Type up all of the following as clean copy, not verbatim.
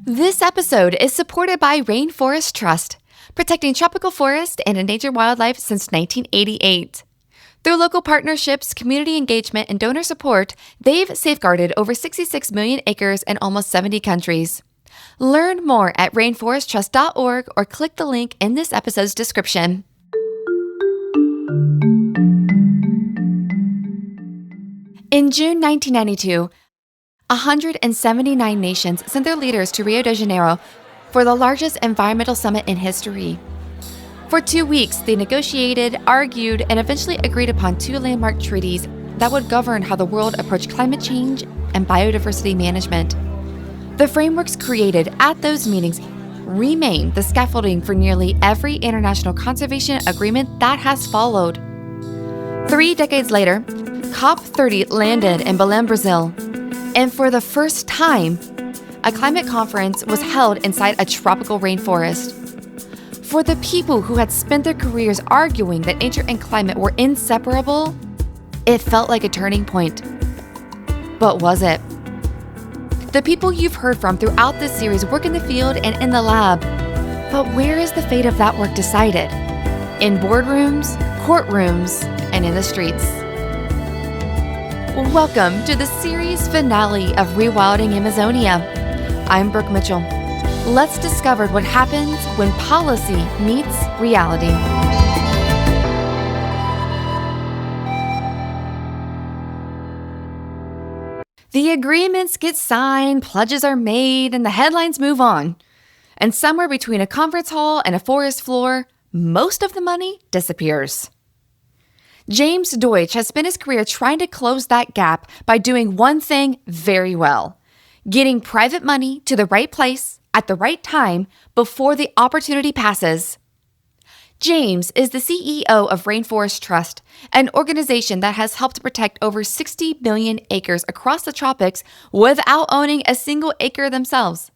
This episode is supported by Rainforest Trust, protecting tropical forest and endangered wildlife since 1988. Through local partnerships, community engagement, and donor support, they've safeguarded over 66 million acres in almost 70 countries. Learn more at rainforesttrust.org or click the link in this episode's description. In June 1992, 179 nations sent their leaders to Rio de Janeiro for the largest environmental summit in history. For 2 weeks, they negotiated, argued, and eventually agreed upon 2 landmark treaties that would govern how the world approached climate change and biodiversity management. The frameworks created at those meetings remain the scaffolding for nearly every international conservation agreement that has followed. 3 decades later, COP30 landed in Belém, Brazil. And for the first time, a climate conference was held inside a tropical rainforest. For the people who had spent their careers arguing that nature and climate were inseparable, it felt like a turning point. But was it? The people you've heard from throughout this series work in the field and in the lab. But where is the fate of that work decided? In boardrooms, courtrooms, and in the streets. Welcome to the series finale of Rewilding Amazonia. I'm Brooke Mitchell. Let's discover what happens when policy meets reality. The agreements get signed, pledges are made, and the headlines move on. And somewhere between a conference hall and a forest floor, most of the money disappears. James Deutsch has spent his career trying to close that gap by doing one thing very well: getting private money to the right place at the right time before the opportunity passes. James is the CEO of Rainforest Trust, an organization that has helped protect over 60 million acres across the tropics without owning a single acre themselves.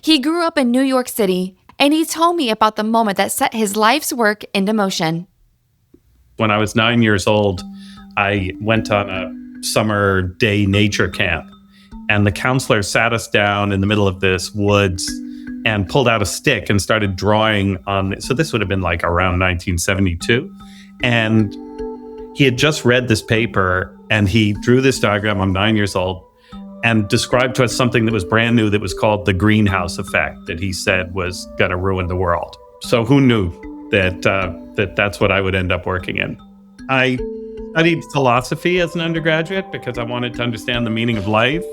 He grew up in New York City, and he told me about the moment that set his life's work into motion. When I was 9 years old, I went on a summer day nature camp, and the counselor sat us down in the middle of this woods and pulled out a stick and started drawing on. So this would have been like around 1972. And he had just read this paper and he drew this diagram. I'm 9 years old, and described to us something that was brand new that was called the greenhouse effect, that he said was going to ruin the world. So who knew that that's what I would end up working in? I studied philosophy as an undergraduate because I wanted to understand the meaning of life.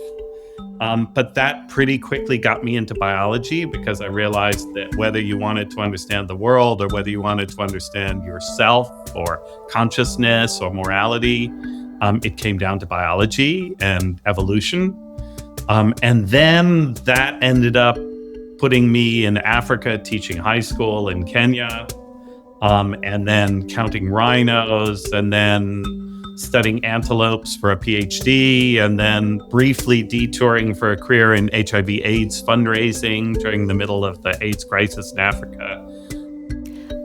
But that pretty quickly got me into biology because I realized that whether you wanted to understand the world or whether you wanted to understand yourself or consciousness or morality, it came down to biology and evolution. And then that ended up putting me in Africa, teaching high school in Kenya, and then counting rhinos, and then studying antelopes for a PhD, and then briefly detouring for a career in HIV/AIDS fundraising during the middle of the AIDS crisis in Africa.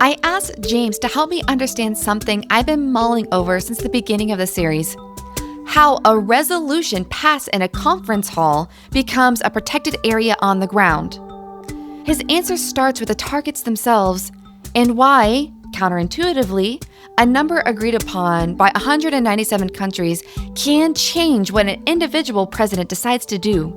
I asked James to help me understand something I've been mulling over since the beginning of the series: how a resolution passed in a conference hall becomes a protected area on the ground. His answer starts with the targets themselves and why, counterintuitively, a number agreed upon by 197 countries can change what an individual president decides to do.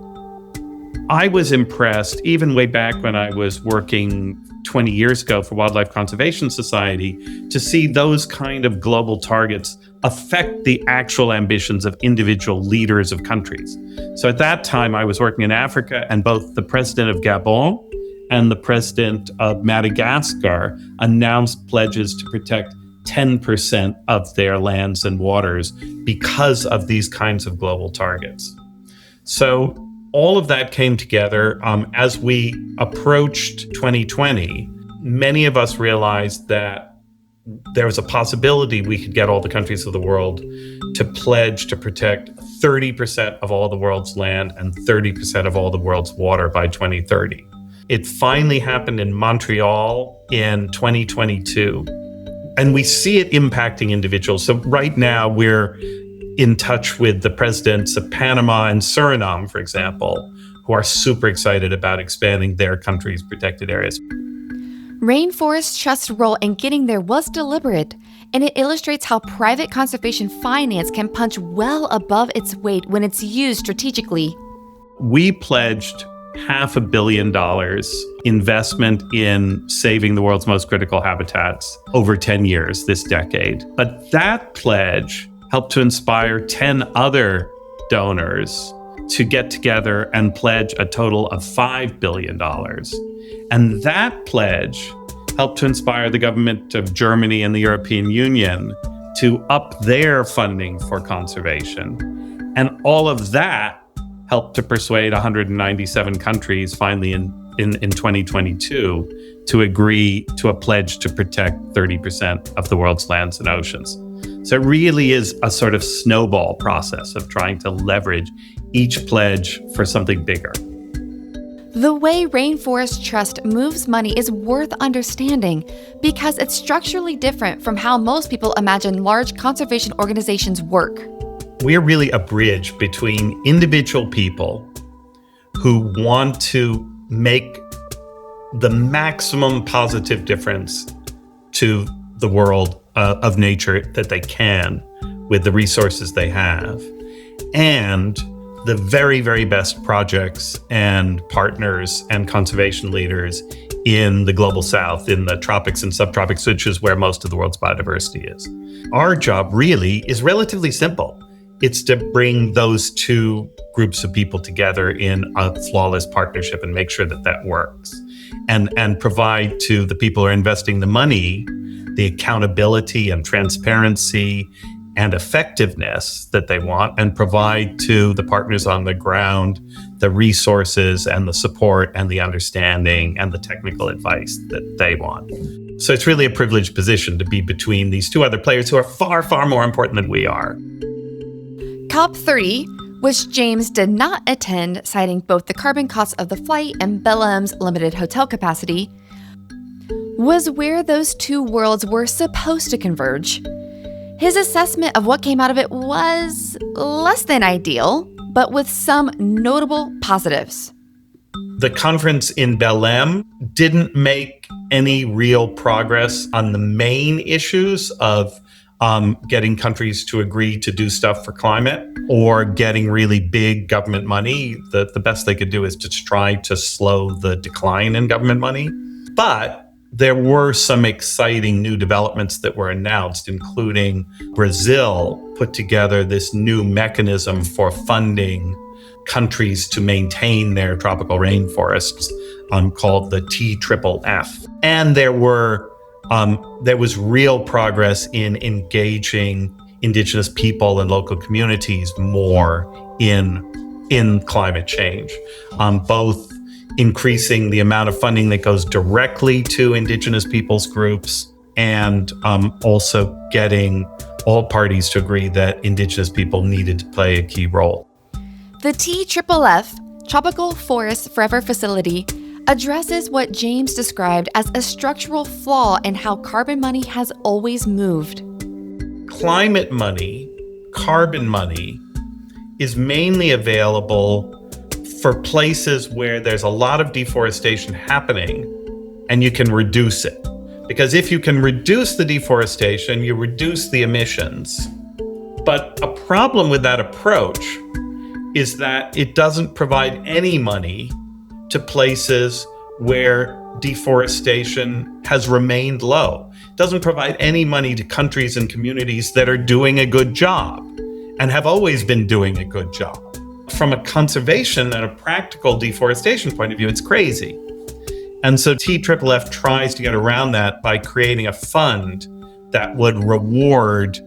I was impressed, even way back when I was working 20 years ago for Wildlife Conservation Society, to see those kind of global targets affect the actual ambitions of individual leaders of countries. So at that time, I was working in Africa, and both the president of Gabon and the president of Madagascar announced pledges to protect 10% of their lands and waters because of these kinds of global targets. So all of that came together. As we approached 2020, many of us realized that there was a possibility we could get all the countries of the world to pledge to protect 30% of all the world's land and 30% of all the world's water by 2030. It finally happened in Montreal in 2022. And we see it impacting individuals. So right now we're in touch with the presidents of Panama and Suriname, for example, who are super excited about expanding their country's protected areas. Rainforest Trust's role in getting there was deliberate, and it illustrates how private conservation finance can punch well above its weight when it's used strategically. We pledged $500 million investment in saving the world's most critical habitats over 10 years this decade. But that pledge helped to inspire 10 other donors to get together and pledge a total of $5 billion. And that pledge helped to inspire the government of Germany and the European Union to up their funding for conservation. And all of that helped to persuade 197 countries finally in 2022 to agree to a pledge to protect 30% of the world's lands and oceans. So it really is a sort of snowball process of trying to leverage each pledge for something bigger. The way Rainforest Trust moves money is worth understanding because it's structurally different from how most people imagine large conservation organizations work. We're really a bridge between individual people who want to make the maximum positive difference to the world of nature that they can with the resources they have, and the very, very best projects and partners and conservation leaders in the global south, in the tropics and subtropics, which is where most of the world's biodiversity is. Our job really is relatively simple. It's to bring those two groups of people together in a flawless partnership and make sure that that works. And provide to the people who are investing the money the accountability and transparency and effectiveness that they want, and provide to the partners on the ground the resources and the support and the understanding and the technical advice that they want. So it's really a privileged position to be between these two other players who are far, far more important than we are. COP30, which James did not attend, citing both the carbon costs of the flight and Bellem's limited hotel capacity, was where those two worlds were supposed to converge. His assessment of what came out of it was less than ideal, but with some notable positives. The conference in Belém didn't make any real progress on the main issues of getting countries to agree to do stuff for climate or getting really big government money. The best they could do is to try to slow the decline in government money. But there were some exciting new developments that were announced, including Brazil put together this new mechanism for funding countries to maintain their tropical rainforests called the TFFF. And there was real progress in engaging Indigenous people and local communities more in climate change, both increasing the amount of funding that goes directly to Indigenous peoples groups and also getting all parties to agree that Indigenous people needed to play a key role. The TFFF, Tropical Forest Forever Facility, addresses what James described as a structural flaw in how carbon money has always moved. Climate money, carbon money, is mainly available for places where there's a lot of deforestation happening and you can reduce it. Because if you can reduce the deforestation, you reduce the emissions. But a problem with that approach is that it doesn't provide any money to places where deforestation has remained low. It doesn't provide any money to countries and communities that are doing a good job and have always been doing a good job. From a conservation and a practical deforestation point of view, it's crazy. And so TFFF tries to get around that by creating a fund that would reward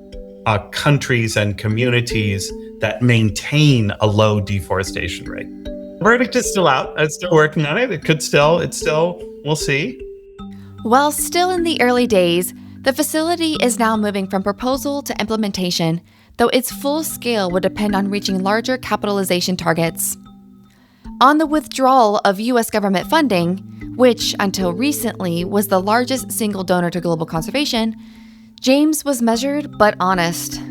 countries and communities that maintain a low deforestation rate. The verdict is still out. I'm still working on it. We'll see. While still in the early days, the facility is now moving from proposal to implementation, though its full scale would depend on reaching larger capitalization targets. On the withdrawal of U.S. government funding, which until recently was the largest single donor to global conservation, James was measured but honest.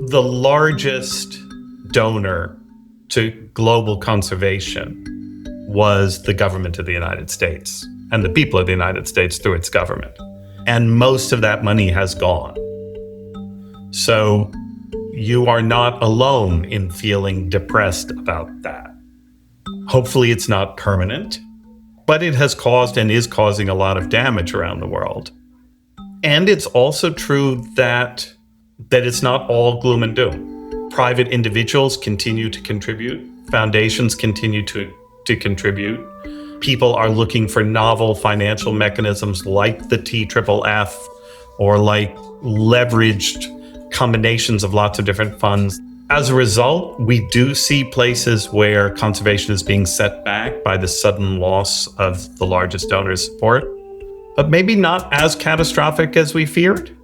The largest donor to global conservation was the government of the United States and the people of the United States through its government. And most of that money has gone. So you are not alone in feeling depressed about that. Hopefully it's not permanent, but it has caused and is causing a lot of damage around the world. And it's also true that it's not all gloom and doom. Private individuals continue to contribute. Foundations continue to contribute. People are looking for novel financial mechanisms like the TFFF or like leveraged combinations of lots of different funds. As a result, we do see places where conservation is being set back by the sudden loss of the largest donor's support, but maybe not as catastrophic as we feared.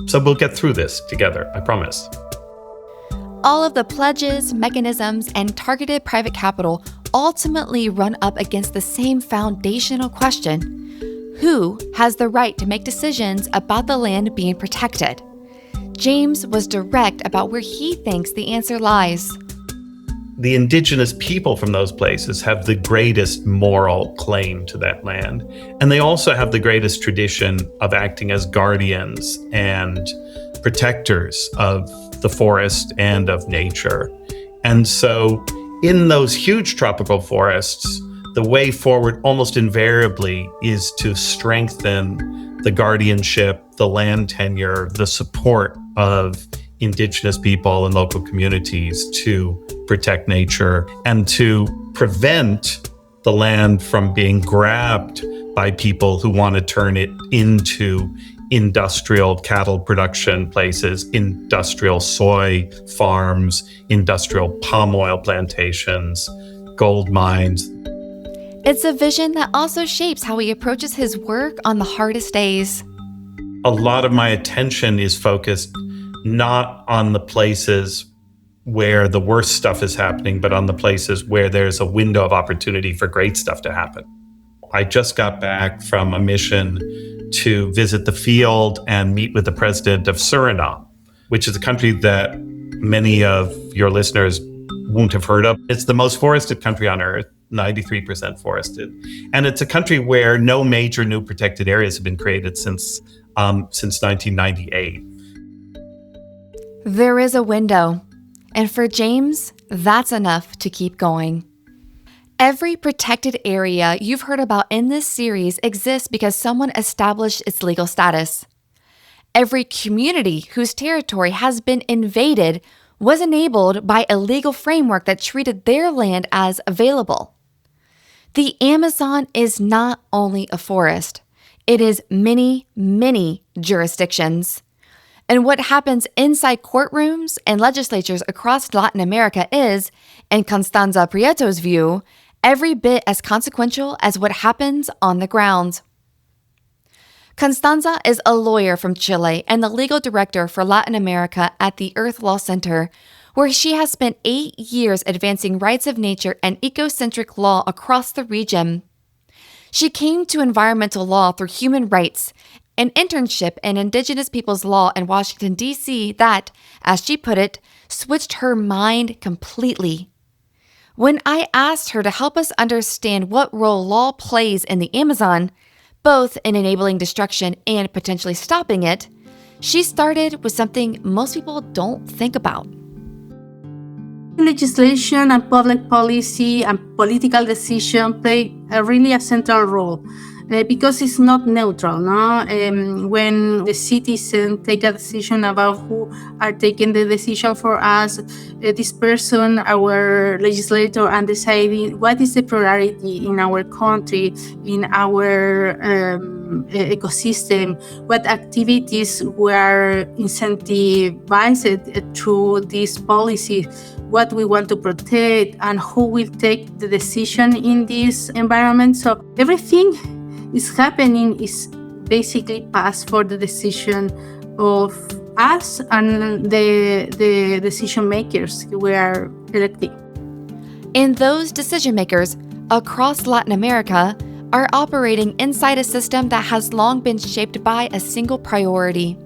So we'll get through this together, I promise. All of the pledges, mechanisms, and targeted private capital ultimately run up against the same foundational question: who has the right to make decisions about the land being protected? James was direct about where he thinks the answer lies. The indigenous people from those places have the greatest moral claim to that land, and they also have the greatest tradition of acting as guardians and protectors of the forest and of nature. And so in those huge tropical forests, the way forward almost invariably is to strengthen the guardianship, the land tenure, the support of indigenous people and local communities to protect nature and to prevent the land from being grabbed by people who want to turn it into industrial cattle production places, industrial soy farms, industrial palm oil plantations, gold mines. It's a vision that also shapes how he approaches his work on the hardest days. A lot of my attention is focused not on the places where the worst stuff is happening, but on the places where there's a window of opportunity for great stuff to happen. I just got back from a mission to visit the field and meet with the president of Suriname, which is a country that many of your listeners won't have heard of. It's the most forested country on earth, 93% forested. And it's a country where no major new protected areas have been created since 1998. There is a window, and for James, that's enough to keep going. Every protected area you've heard about in this series exists because someone established its legal status. Every community whose territory has been invaded was enabled by a legal framework that treated their land as available. The Amazon is not only a forest, it is many, many jurisdictions. And what happens inside courtrooms and legislatures across Latin America is, in Constanza Prieto's view, every bit as consequential as what happens on the ground. Constanza is a lawyer from Chile and the legal director for Latin America at the Earth Law Center, where she has spent 8 years advancing rights of nature and ecocentric law across the region. She came to environmental law through human rights, an internship in Indigenous people's law in Washington, D.C. that, as she put it, switched her mind completely. When I asked her to help us understand what role law plays in the Amazon, both in enabling destruction and potentially stopping it, she started with something most people don't think about. Legislation and public policy and political decision play a central role because it's not neutral. No? When the citizens take a decision about who are taking the decision for us, this person, our legislator, and deciding what is the priority in our country, in our ecosystem, what activities were incentivized through this policy, what we want to protect, and who will take the decision in this environment. So everything is happening is basically passed for the decision of us and the decision makers we are electing. And those decision makers across Latin America are operating inside a system that has long been shaped by a single priority.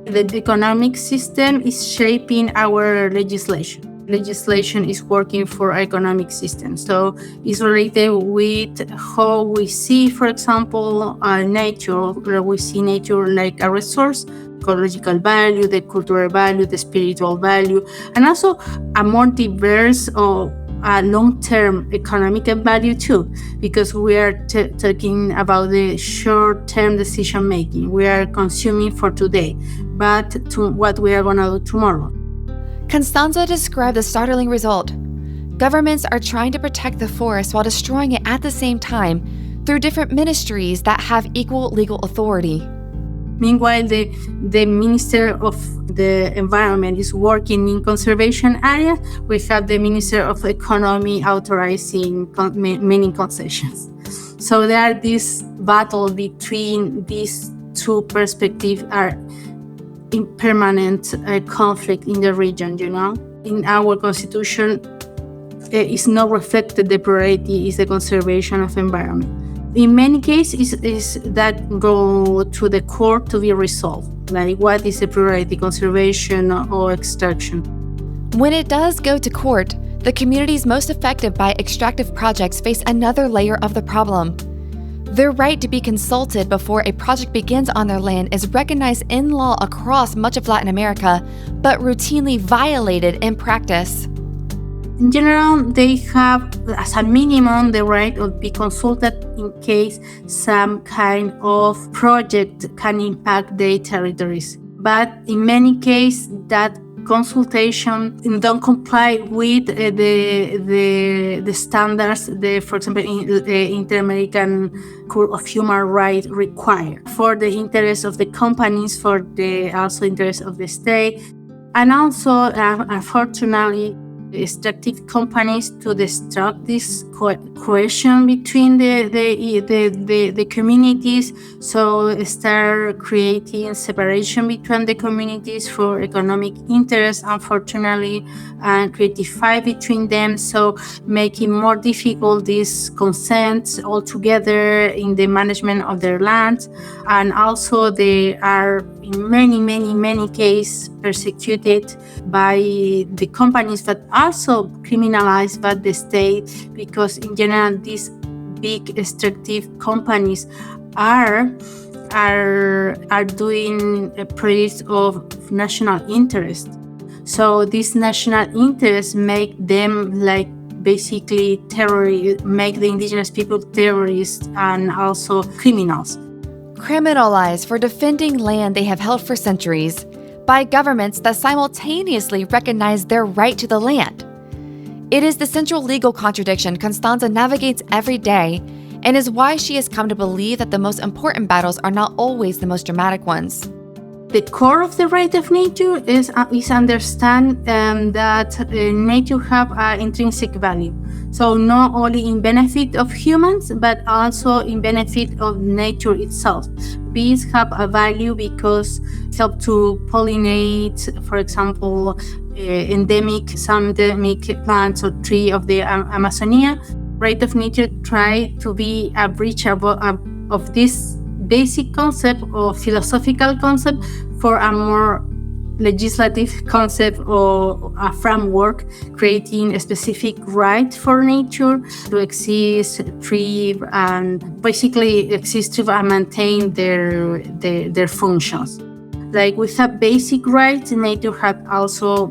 The economic system is shaping our legislation. legislation is working for economic systems. So it's related with how we see, for example, nature. We see nature like a resource, ecological value, the cultural value, the spiritual value, and also a more diverse or a long-term economic value too, because we are talking about the short-term decision-making. We are consuming for today, but to what we are going to do tomorrow. Constanza described the startling result. Governments are trying to protect the forest while destroying it at the same time through different ministries that have equal legal authority. Meanwhile, the Minister of the Environment is working in conservation areas. We have the Minister of Economy authorizing many concessions. So there are this battle between these two perspectives are in permanent conflict in the region, In our constitution, it's not reflected the priority is the conservation of environment. In many cases, is that go to the court to be resolved. Like, what is the priority, conservation or extraction? When it does go to court, the communities most affected by extractive projects face another layer of the problem. Their right to be consulted before a project begins on their land is recognized in law across much of Latin America, but routinely violated in practice. In general, they have, as a minimum, the right to be consulted in case some kind of project can impact their territories. But in many cases, that consultation don't comply with the standards, for example, the Inter-American Court of Human Rights require for the interest of the companies, for the also interest of the state, and also, unfortunately, extractive companies to destruct this cohesion between the communities, so start creating separation between the communities for economic interest, unfortunately, and creative fight between them, so making more difficult this consent altogether in the management of their land. And also they are in many cases persecuted by the companies, but also criminalized by the state, because in general these big extractive companies are doing projects of national interest. So this national interest make them like basically terrorists, make the indigenous people terrorists and also criminals. Criminalized for defending land they have held for centuries by governments that simultaneously recognize their right to the land. It is the central legal contradiction Constanza navigates every day, and is why she has come to believe that the most important battles are not always the most dramatic ones. The core of the right of nature is understand that nature have an intrinsic value. So not only in benefit of humans, but also in benefit of nature itself. Bees have a value because help to pollinate, for example, some endemic plants or tree of the Amazonia. Right of nature try to be a bridge of this basic concept or philosophical concept for a more legislative concept or a framework, creating a specific right for nature to exist, thrive, and basically exist, thrive, and maintain their functions. Like we have basic rights, nature has also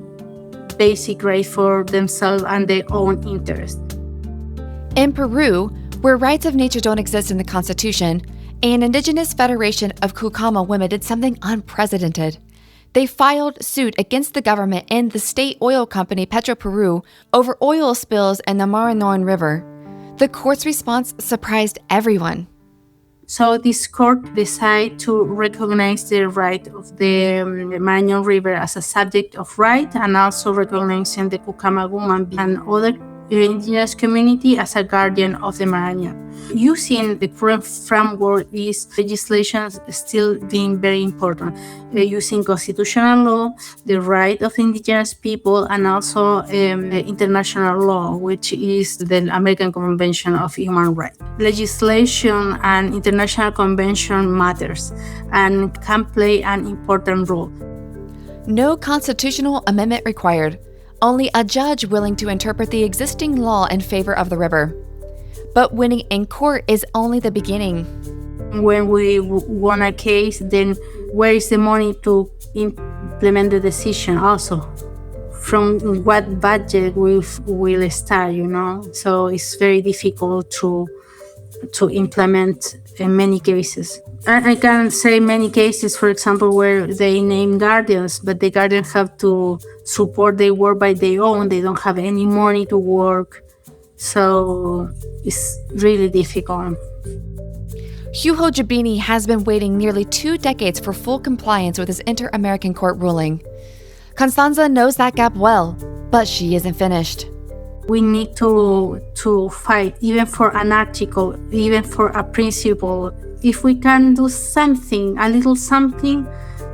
basic rights for themselves and their own interest. In Peru, where rights of nature don't exist in the Constitution, an indigenous federation of Cucama women did something unprecedented. They filed suit against the government and the state oil company Petroperu over oil spills in the Marañón River. The court's response surprised everyone. So this court decided to recognize the right of the Marañón River as a subject of right, and also recognizing the Cucama woman and other indigenous community as a guardian of the Marañón. Using the current framework, is legislation still being very important. Using constitutional law, the right of indigenous people, and also international law, which is the American Convention of Human Rights. Legislation and international convention matters and can play an important role. No constitutional amendment required. only a judge willing to interpret the existing law in favor of the river. But winning in court is only the beginning. When we won a case, then where is the money to implement the decision also? From what budget will start, So it's very difficult to implement in many cases. I can say many cases, for example, where they name guardians, but the guardians have to support their work by their own. They don't have any money to work. So it's really difficult. Hugo Jabini has been waiting nearly 2 decades for full compliance with his Inter-American Court ruling. Constanza knows that gap well, but she isn't finished. We need to fight, even for an article, even for a principle. If we can do something, a little something,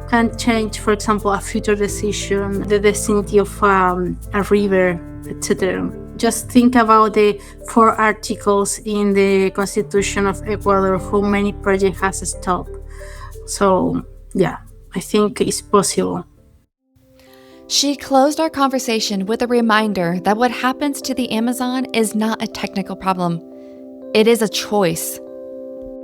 can change, for example, a future decision, the destiny of a river, etc. Just think about the 4 articles in the Constitution of Ecuador, how many projects has stopped. So, yeah, I think it's possible. She closed our conversation with a reminder that what happens to the Amazon is not a technical problem. It is a choice.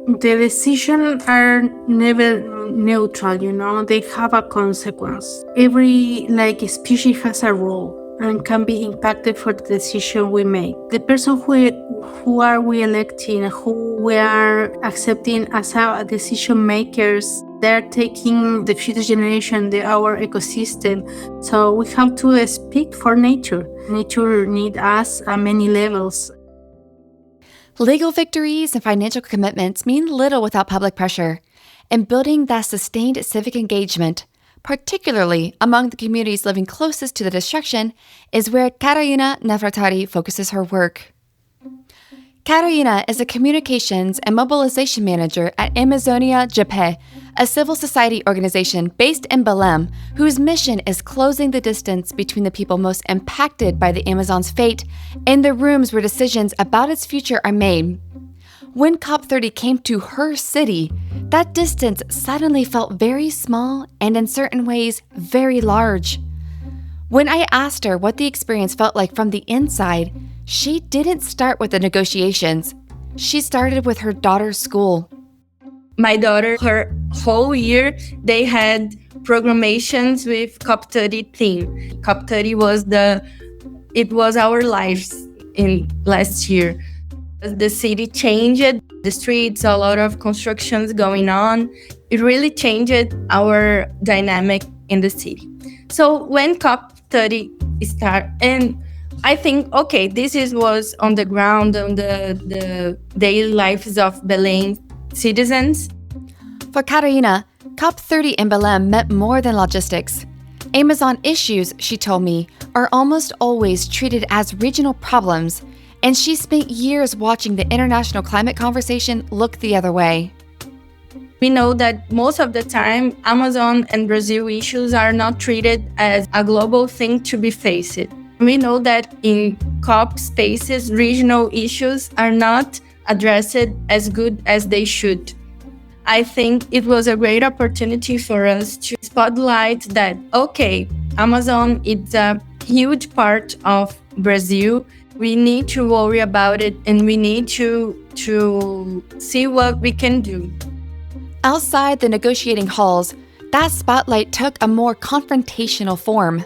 The decisions are never neutral, They have a consequence. Every species has a role and can be impacted for the decision we make. The person who are we electing, who we are accepting as our decision makers, they're taking the future generation, our ecosystem. So we have to speak for nature. Nature needs us at many levels. Legal victories and financial commitments mean little without public pressure. And building that sustained civic engagement, particularly among the communities living closest to the destruction, is where Catarina Nefratari focuses her work. Catarina is a communications and mobilization manager at Amazônia de Pé, a civil society organization based in Belém, whose mission is closing the distance between the people most impacted by the Amazon's fate and the rooms where decisions about its future are made. When COP30 came to her city, that distance suddenly felt very small and in certain ways very large. When I asked her what the experience felt like from the inside, she didn't start with the negotiations. She started with her daughter's school. My daughter, her whole year, they had programations with COP30 theme. COP30 was our lives in last year. The city changed, the streets, a lot of constructions going on. It really changed our dynamic in the city. So when COP30 started, and I think, okay, was on the ground, on the daily lives of Belém citizens. For Catarina, COP30 in Belém meant more than logistics. Amazon issues, she told me, are almost always treated as regional problems, and she spent years watching the international climate conversation look the other way. We know that most of the time, Amazon and Brazil issues are not treated as a global thing to be faced. We know that in COP spaces, regional issues are not addressed as good as they should. I think it was a great opportunity for us to spotlight that, okay, Amazon is a huge part of Brazil. We need to worry about it, and we need to see what we can do. Outside the negotiating halls, that spotlight took a more confrontational form.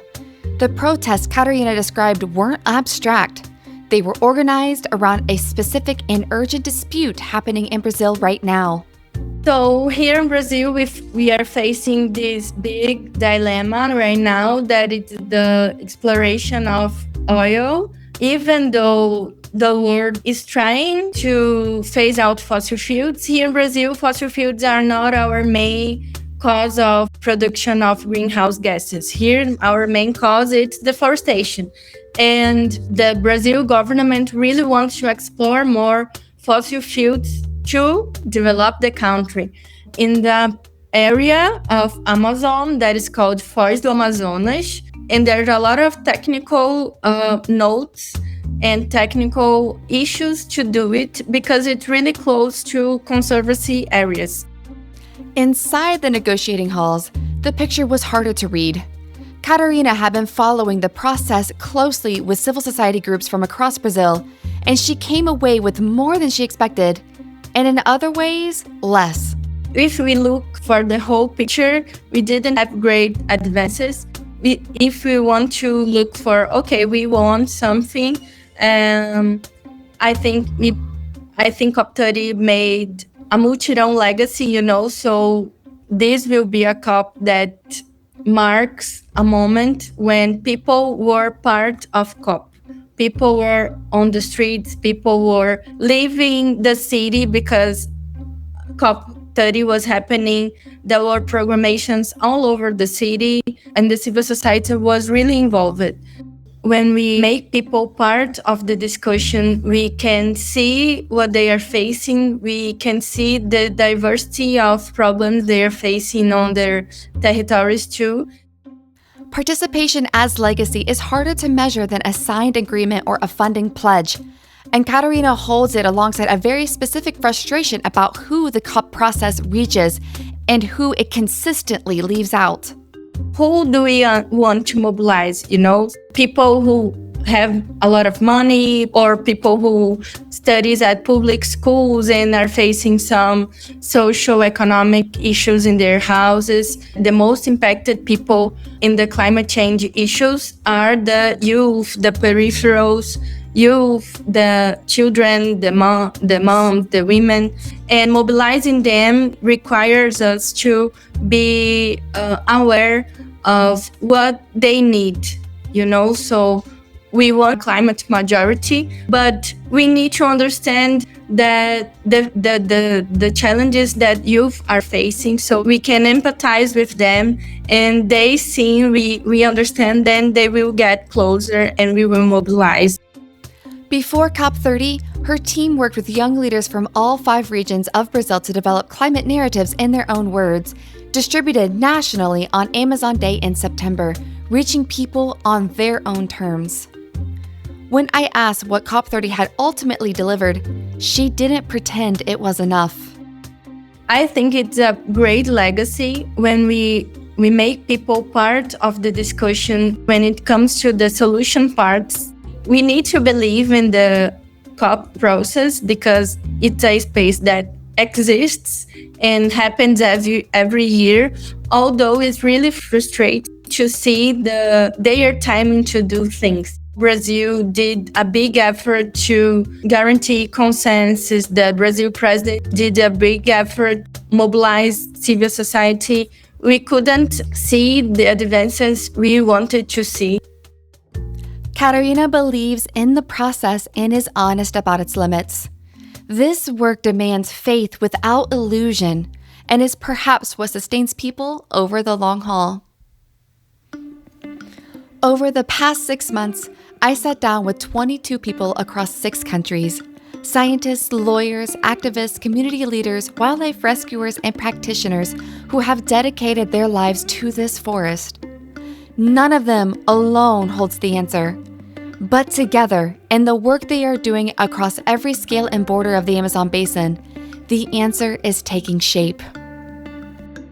The protests Catarina described weren't abstract. They were organized around a specific and urgent dispute happening in Brazil right now. So here in Brazil, we are facing this big dilemma right now that it's the exploration of oil. Even though the world is trying to phase out fossil fuels, here in Brazil, fossil fuels are not our main cause of production of greenhouse gases. Here, our main cause is deforestation. And the Brazil government really wants to explore more fossil fuels to develop the country. In the area of Amazon that is called Foz do Amazonas, and there's a lot of technical notes and technical issues to do it because it's really close to conservancy areas. Inside the negotiating halls, the picture was harder to read. Catarina had been following the process closely with civil society groups from across Brazil, and she came away with more than she expected, and in other ways, less. If we look for the whole picture, we didn't have great advances. If we want to look for, okay, we want something, I think COP30 made a multi-round legacy, so this will be a COP that marks a moment when people were part of COP. People were on the streets, people were leaving the city because COP30 was happening. There were programations all over the city, and the civil society was really involved. When we make people part of the discussion, we can see what they are facing. We can see the diversity of problems they are facing on their territories too. Participation as legacy is harder to measure than a signed agreement or a funding pledge. And Catarina holds it alongside a very specific frustration about who the COP process reaches and who it consistently leaves out. Who do we want to mobilize? People who have a lot of money, or people who studies at public schools and are facing some socio-economic issues in their houses. The most impacted people in the climate change issues are the youth, the peripherals, youth, the children, the moms, the women, and mobilizing them requires us to be aware of what they need, so we want climate majority, but we need to understand that the challenges that youth are facing, so we can empathize with them, and they see we understand, then they will get closer and we will mobilize. Before COP30, her team worked with young leaders from all 5 regions of Brazil to develop climate narratives in their own words, distributed nationally on Amazon Day in September, reaching people on their own terms. When I asked what COP30 had ultimately delivered, she didn't pretend it was enough. I think it's a great legacy when we make people part of the discussion. When it comes to the solution parts, we need to believe in the COP process because it's a space that exists and happens every year, although it's really frustrating to see their timing to do things. Brazil did a big effort to guarantee consensus. The Brazil president did a big effort, mobilize civil society. We couldn't see the advances we wanted to see. Catarina believes in the process and is honest about its limits. This work demands faith without illusion and is perhaps what sustains people over the long haul. Over the past 6 months, I sat down with 22 people across 6 countries: scientists, lawyers, activists, community leaders, wildlife rescuers, and practitioners who have dedicated their lives to this forest. None of them alone holds the answer. But together, in the work they are doing across every scale and border of the Amazon basin, the answer is taking shape.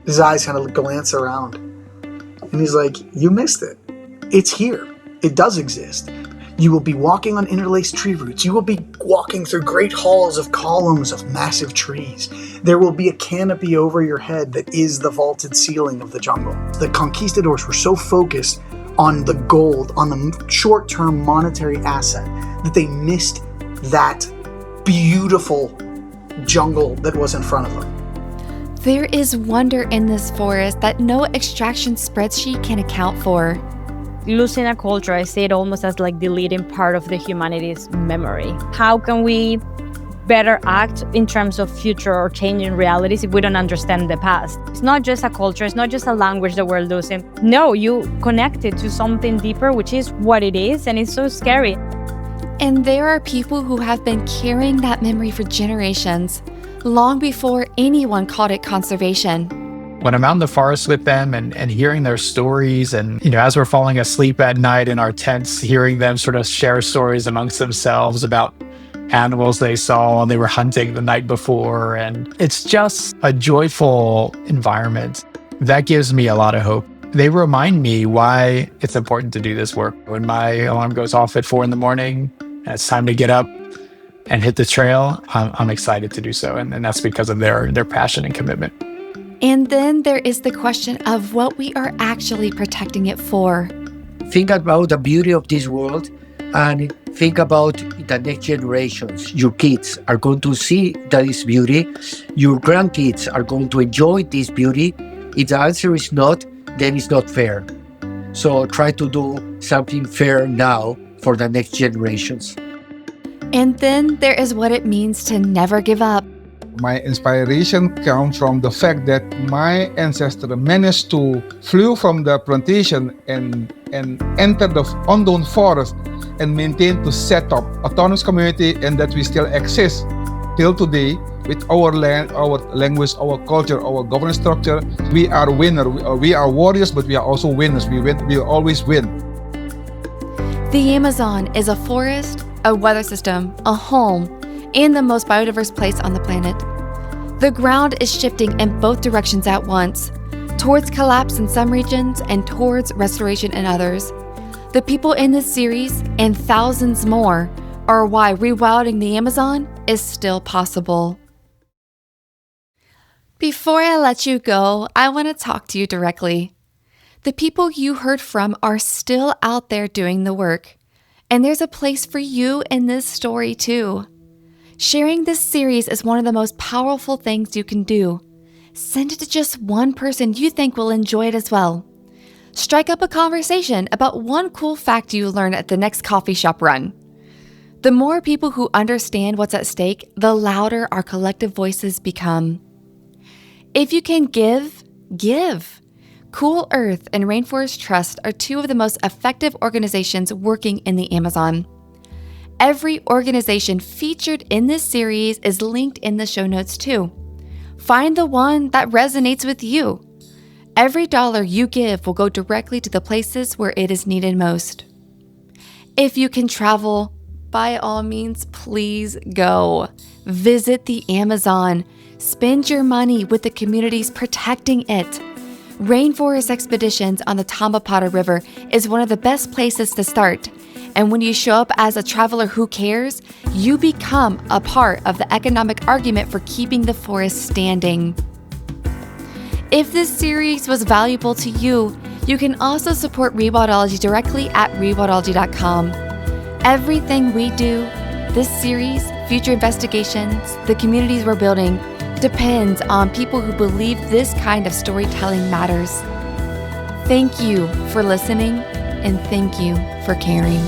His eyes kind of glance around, and he's like, "You missed it. It's here. It does exist. You will be walking on interlaced tree roots. You will be walking through great halls of columns of massive trees. There will be a canopy over your head that is the vaulted ceiling of the jungle." The conquistadors were so focused on the gold, on the short-term monetary asset, that they missed that beautiful jungle that was in front of them. There is wonder in this forest that no extraction spreadsheet can account for. Losing a culture, I see it almost as like deleting part of the humanity's memory. How can we better act in terms of future or changing realities if we don't understand the past? It's not just a culture, it's not just a language that we're losing. No, you connect it to something deeper, which is what it is, and it's so scary. And there are people who have been carrying that memory for generations, long before anyone called it conservation. When I'm out in the forest with them and hearing their stories, and as we're falling asleep at night in our tents, hearing them sort of share stories amongst themselves about animals they saw when they were hunting the night before, and it's just a joyful environment. That gives me a lot of hope. they remind me why it's important to do this work. When my alarm goes off at 4 a.m. and it's time to get up and hit the trail, I'm excited to do so. And that's because of their passion and commitment. And then there is the question of what we are actually protecting it for. Think about the beauty of this world and think about the next generations. Your kids are going to see this beauty. Your grandkids are going to enjoy this beauty. If the answer is not, then it's not fair. So try to do something fair now for the next generations. And then there is what it means to never give up. My inspiration comes from the fact that my ancestors managed to flee from the plantation and enter the unknown forest and maintain to set up autonomous community, and that we still exist till today with our land, our language, our culture, our governance structure. We are winners. We are warriors, but we are also winners. We win. We always win. The Amazon is a forest, a weather system, a home, and the most biodiverse place on the planet. The ground is shifting in both directions at once, towards collapse in some regions and towards restoration in others. The people in this series, and thousands more, are why rewilding the Amazon is still possible. Before I let you go, I want to talk to you directly. The people you heard from are still out there doing the work, and there's a place for you in this story too. Sharing this series is one of the most powerful things you can do. Send it to just one person you think will enjoy it as well. Strike up a conversation about one cool fact you learn at the next coffee shop run. The more people who understand what's at stake, the louder our collective voices become. If you can give, give. Cool Earth and Rainforest Trust are two of the most effective organizations working in the Amazon. Every organization featured in this series is linked in the show notes too. Find the one that resonates with you. Every dollar you give will go directly to the places where it is needed most. If you can travel, by all means, please go. Visit the Amazon. Spend your money with the communities protecting it. Rainforest Expeditions on the Tambopata River is one of the best places to start. And when you show up as a traveler who cares, you become a part of the economic argument for keeping the forest standing. If this series was valuable to you, you can also support Rewildology directly at rewildology.com. Everything we do, this series, future investigations, the communities we're building, depends on people who believe this kind of storytelling matters. Thank you for listening, and thank you for caring.